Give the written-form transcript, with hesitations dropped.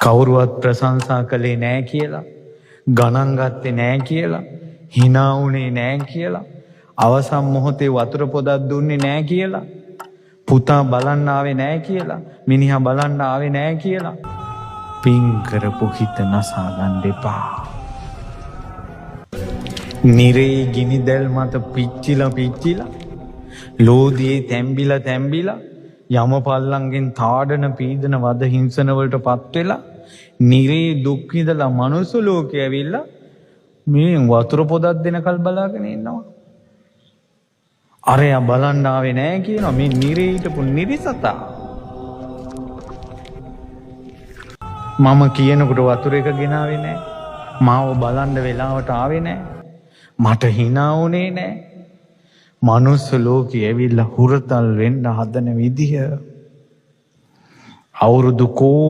කවුරුවත් ප්‍රශංසා කළේ නෑ කියලා, ගණන් ගත්තේ නෑ කියලා, hina වුණේ නෑ කියලා, අවසන් මොහොතේ වතුර පොදක් දුන්නේ නෑ කියලා, පුතා බලන්න ආවේ නෑ කියලා, මිනිහා බලන්න ආවේ නෑ කියලා පින් කරපු හිත නසා ගන්න එපා. නිරේ ගිනි දැල් මත පිච්චිලා ලෝදියේ තැම්බිලා යමපල්ලන්ගෙන් තාඩන පීඩන වද හිංසන වලට පත් වෙලා නිරේ දුක් විඳලා මනුස්ස ලෝකේ ඇවිල්ලා මේ වතුර පොදක් දෙනකල් බලාගෙන ඉන්නවා. අරයා බලන්න ආවේ නෑ කියනවා මේ නිරේ හිටපු නිරිසතා. මම කියනකොට වතුර එක ගෙනාවේ නෑ. මාව බලන්න වෙලාවට ආවේ නෑ. මට hina වුණේ නෑ. මනුස්ස ලෝකෙ ඇවිල්ලා හුරතල් වෙන්න හදන විදිය අවුරුදු